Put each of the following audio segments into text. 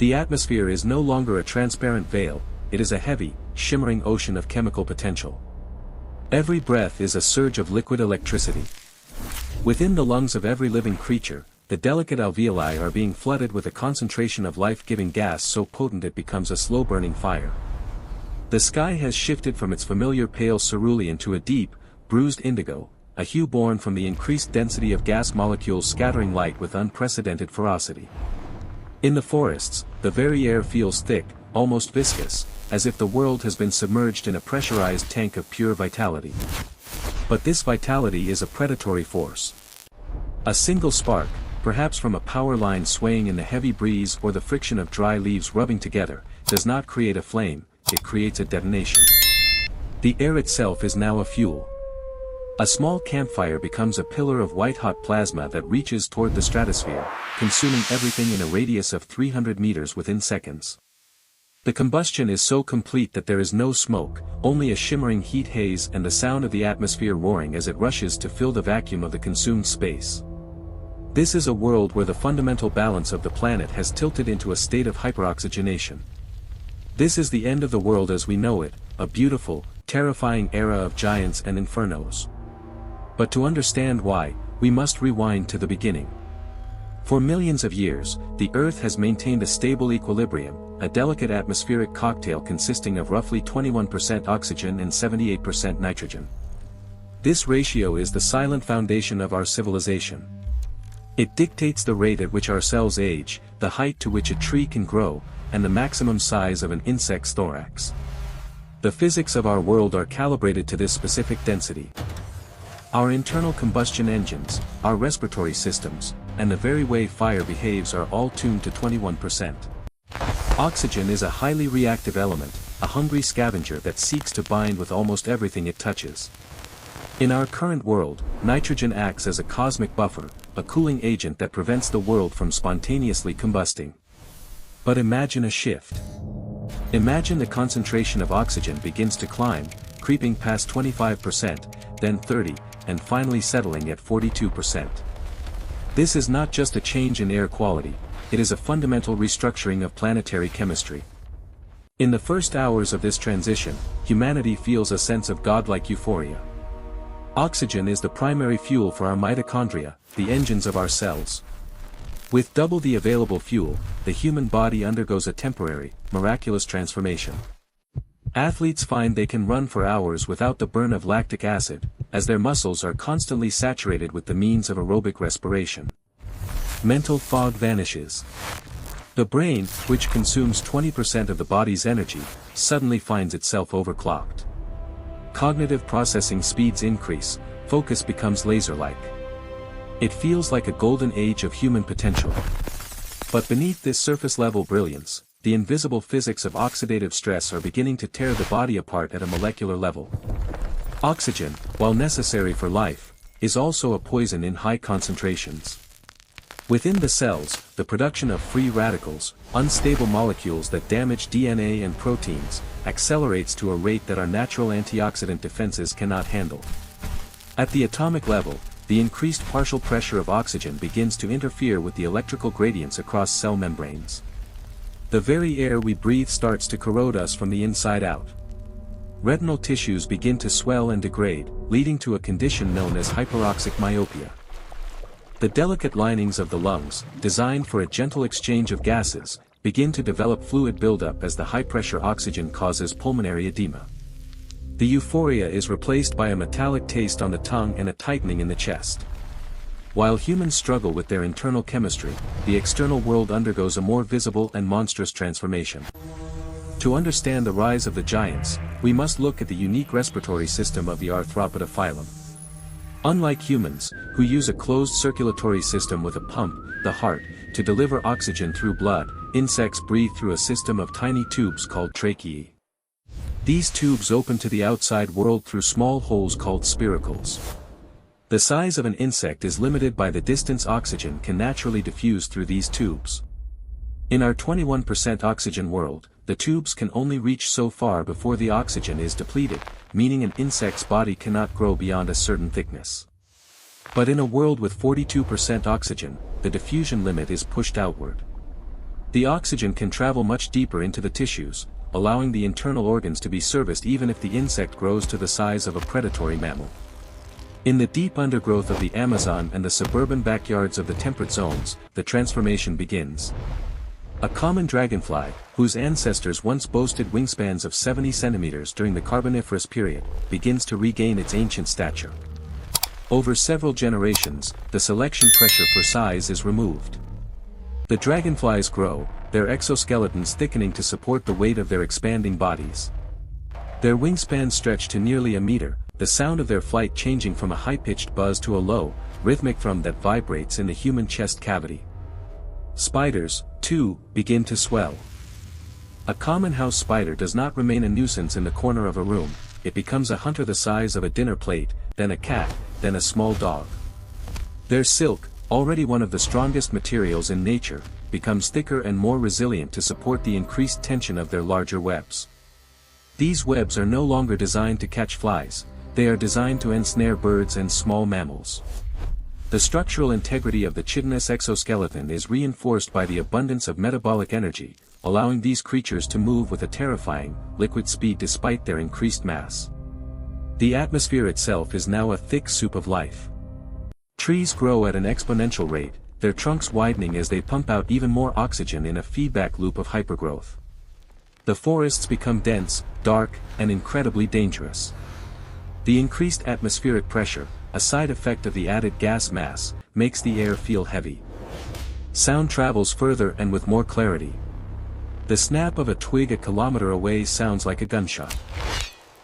The atmosphere is no longer a transparent veil, it is a heavy, shimmering ocean of chemical potential. Every breath is a surge of liquid electricity. Within the lungs of every living creature, the delicate alveoli are being flooded with a concentration of life-giving gas so potent it becomes a slow-burning fire. The sky has shifted from its familiar pale cerulean to a deep, bruised indigo, a hue born from the increased density of gas molecules scattering light with unprecedented ferocity. In the forests, the very air feels thick, almost viscous, as if the world has been submerged in a pressurized tank of pure vitality. But this vitality is a predatory force. A single spark, perhaps from a power line swaying in the heavy breeze or the friction of dry leaves rubbing together, does not create a flame, it creates a detonation. The air itself is now a fuel. A small campfire becomes a pillar of white-hot plasma that reaches toward the stratosphere, consuming everything in a radius of 300 meters within seconds. The combustion is so complete that there is no smoke, only a shimmering heat haze and the sound of the atmosphere roaring as it rushes to fill the vacuum of the consumed space. This is a world where the fundamental balance of the planet has tilted into a state of hyperoxygenation. This is the end of the world as we know it, a beautiful, terrifying era of giants and infernos. But to understand why, we must rewind to the beginning. For millions of years, the Earth has maintained a stable equilibrium, a delicate atmospheric cocktail consisting of roughly 21% oxygen and 78% nitrogen. This ratio is the silent foundation of our civilization. It dictates the rate at which our cells age, the height to which a tree can grow, and the maximum size of an insect's thorax. The physics of our world are calibrated to this specific density. Our internal combustion engines, our respiratory systems, and the very way fire behaves are all tuned to 21%. Oxygen is a highly reactive element, a hungry scavenger that seeks to bind with almost everything it touches. In our current world, nitrogen acts as a cosmic buffer, a cooling agent that prevents the world from spontaneously combusting. But imagine a shift. Imagine the concentration of oxygen begins to climb, creeping past 25%, then 30%, and finally settling at 42%. This is not just a change in air quality, it is a fundamental restructuring of planetary chemistry. In the first hours of this transition, humanity feels a sense of godlike euphoria. Oxygen is the primary fuel for our mitochondria, the engines of our cells. With double the available fuel, the human body undergoes a temporary, miraculous transformation. Athletes find they can run for hours without the burn of lactic acid, as their muscles are constantly saturated with the means of aerobic respiration. Mental fog vanishes. The brain, which consumes 20% of the body's energy, suddenly finds itself overclocked. Cognitive processing speeds increase, focus becomes laser-like. It feels like a golden age of human potential. But beneath this surface-level brilliance, the invisible physics of oxidative stress are beginning to tear the body apart at a molecular level. Oxygen, while necessary for life, is also a poison in high concentrations. Within the cells, the production of free radicals, unstable molecules that damage DNA and proteins, accelerates to a rate that our natural antioxidant defenses cannot handle. At the atomic level, the increased partial pressure of oxygen begins to interfere with the electrical gradients across cell membranes. The very air we breathe starts to corrode us from the inside out. Retinal tissues begin to swell and degrade, leading to a condition known as hyperoxic myopia. The delicate linings of the lungs, designed for a gentle exchange of gases, begin to develop fluid buildup as the high-pressure oxygen causes pulmonary edema. The euphoria is replaced by a metallic taste on the tongue and a tightening in the chest. While humans struggle with their internal chemistry, the external world undergoes a more visible and monstrous transformation. To understand the rise of the giants, we must look at the unique respiratory system of the Arthropoda phylum. Unlike humans, who use a closed circulatory system with a pump, the heart, to deliver oxygen through blood, insects breathe through a system of tiny tubes called tracheae. These tubes open to the outside world through small holes called spiracles. The size of an insect is limited by the distance oxygen can naturally diffuse through these tubes. In our 21% oxygen world, the tubes can only reach so far before the oxygen is depleted, meaning an insect's body cannot grow beyond a certain thickness. But in a world with 42% oxygen, the diffusion limit is pushed outward. The oxygen can travel much deeper into the tissues, allowing the internal organs to be serviced even if the insect grows to the size of a predatory mammal. In the deep undergrowth of the Amazon and the suburban backyards of the temperate zones, the transformation begins. A common dragonfly, whose ancestors once boasted wingspans of 70 centimeters during the Carboniferous period, begins to regain its ancient stature. Over several generations, the selection pressure for size is removed. The dragonflies grow, their exoskeletons thickening to support the weight of their expanding bodies. Their wingspans stretch to nearly a meter, the sound of their flight changing from a high-pitched buzz to a low, rhythmic thrum that vibrates in the human chest cavity. Spiders, too, begin to swell. A common house spider does not remain a nuisance in the corner of a room, it becomes a hunter the size of a dinner plate, then a cat, then a small dog. Their silk, already one of the strongest materials in nature, becomes thicker and more resilient to support the increased tension of their larger webs. These webs are no longer designed to catch flies, they are designed to ensnare birds and small mammals. The structural integrity of the chitinous exoskeleton is reinforced by the abundance of metabolic energy, allowing these creatures to move with a terrifying, liquid speed despite their increased mass. The atmosphere itself is now a thick soup of life. Trees grow at an exponential rate, their trunks widening as they pump out even more oxygen in a feedback loop of hypergrowth. The forests become dense, dark, and incredibly dangerous. The increased atmospheric pressure, a side effect of the added gas mass, makes the air feel heavy. Sound travels further and with more clarity. The snap of a twig a kilometer away sounds like a gunshot.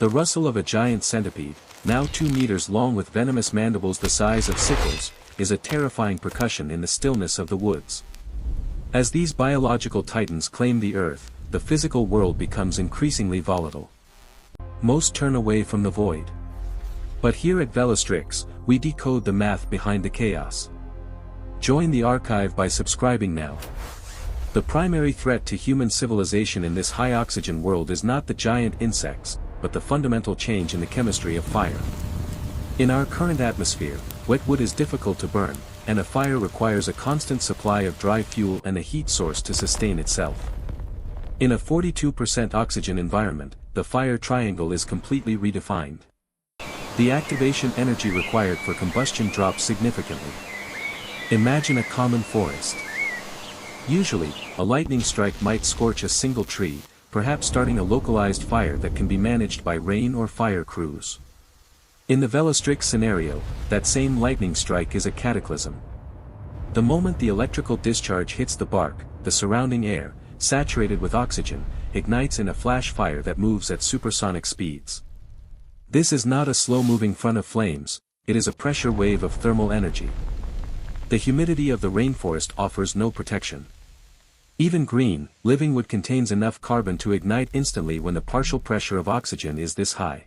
The rustle of a giant centipede, now 2 meters long with venomous mandibles the size of sickles, is a terrifying percussion in the stillness of the woods. As these biological titans claim the earth, the physical world becomes increasingly volatile. Most turn away from the void. But here at Velastrix, we decode the math behind the chaos. Join the archive by subscribing now. The primary threat to human civilization in this high-oxygen world is not the giant insects, but the fundamental change in the chemistry of fire. In our current atmosphere, wet wood is difficult to burn, and a fire requires a constant supply of dry fuel and a heat source to sustain itself. In a 42% oxygen environment, the fire triangle is completely redefined. The activation energy required for combustion drops significantly. Imagine a common forest. Usually, a lightning strike might scorch a single tree, perhaps starting a localized fire that can be managed by rain or fire crews. In the Velastrix scenario, that same lightning strike is a cataclysm. The moment the electrical discharge hits the bark, the surrounding air, saturated with oxygen, ignites in a flash fire that moves at supersonic speeds. This is not a slow-moving front of flames, it is a pressure wave of thermal energy. The humidity of the rainforest offers no protection. Even green, living wood contains enough carbon to ignite instantly when the partial pressure of oxygen is this high.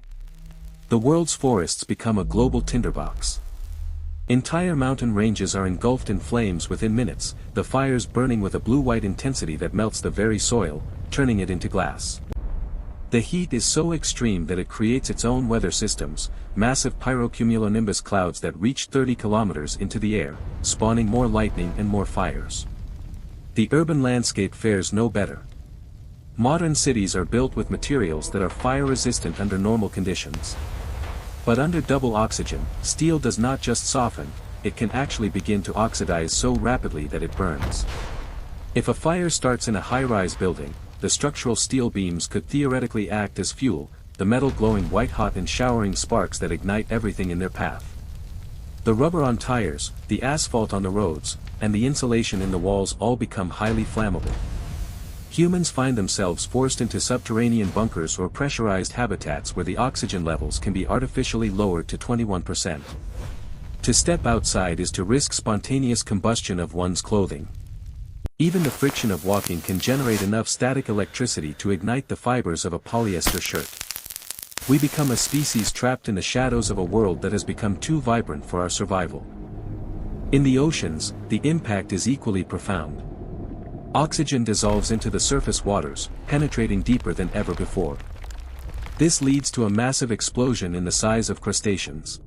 The world's forests become a global tinderbox. Entire mountain ranges are engulfed in flames within minutes, the fires burning with a blue-white intensity that melts the very soil, turning it into glass. The heat is so extreme that it creates its own weather systems, massive pyrocumulonimbus clouds that reach 30 kilometers into the air, spawning more lightning and more fires. The urban landscape fares no better. Modern cities are built with materials that are fire-resistant under normal conditions. But under double oxygen, steel does not just soften, it can actually begin to oxidize so rapidly that it burns. If a fire starts in a high-rise building, the structural steel beams could theoretically act as fuel, the metal glowing white-hot and showering sparks that ignite everything in their path. The rubber on tires, the asphalt on the roads, and the insulation in the walls all become highly flammable. Humans find themselves forced into subterranean bunkers or pressurized habitats where the oxygen levels can be artificially lowered to 21%. To step outside is to risk spontaneous combustion of one's clothing. Even the friction of walking can generate enough static electricity to ignite the fibers of a polyester shirt. We become a species trapped in the shadows of a world that has become too vibrant for our survival. In the oceans, the impact is equally profound. Oxygen dissolves into the surface waters, penetrating deeper than ever before. This leads to a massive explosion in the size of crustaceans.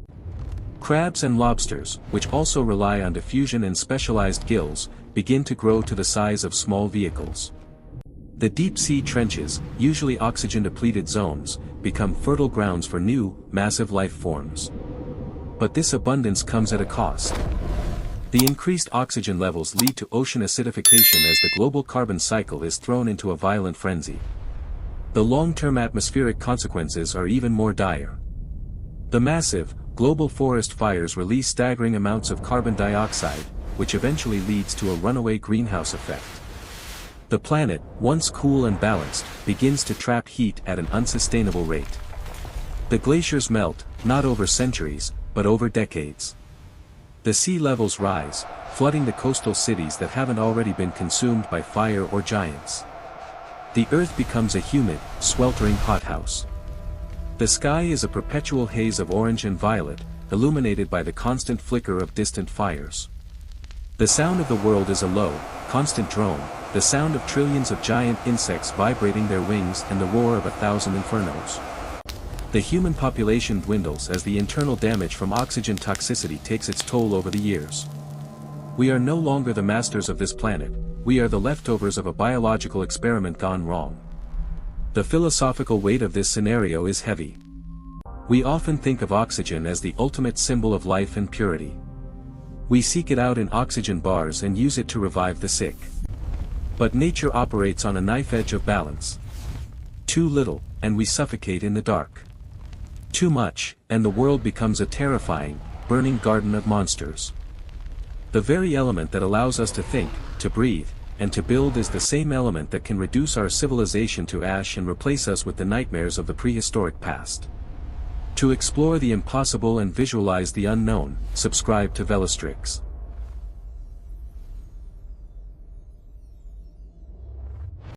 Crabs and lobsters, which also rely on diffusion and specialized gills, begin to grow to the size of small vehicles. The deep-sea trenches, usually oxygen-depleted zones, become fertile grounds for new, massive life forms. But this abundance comes at a cost. The increased oxygen levels lead to ocean acidification as the global carbon cycle is thrown into a violent frenzy. The long-term atmospheric consequences are even more dire. The massive, global forest fires release staggering amounts of carbon dioxide, which eventually leads to a runaway greenhouse effect. The planet, once cool and balanced, begins to trap heat at an unsustainable rate. The glaciers melt, not over centuries, but over decades. The sea levels rise, flooding the coastal cities that haven't already been consumed by fire or giants. The earth becomes a humid, sweltering hothouse. The sky is a perpetual haze of orange and violet, illuminated by the constant flicker of distant fires. The sound of the world is a low, constant drone, the sound of trillions of giant insects vibrating their wings and the roar of 1,000 infernos. The human population dwindles as the internal damage from oxygen toxicity takes its toll over the years. We are no longer the masters of this planet, we are the leftovers of a biological experiment gone wrong. The philosophical weight of this scenario is heavy. We often think of oxygen as the ultimate symbol of life and purity. We seek it out in oxygen bars and use it to revive the sick. But nature operates on a knife edge of balance. Too little, and we suffocate in the dark. Too much, and the world becomes a terrifying, burning garden of monsters. The very element that allows us to think, to breathe, and to build is the same element that can reduce our civilization to ash and replace us with the nightmares of the prehistoric past. To explore the impossible and visualize the unknown, subscribe to Velastrix.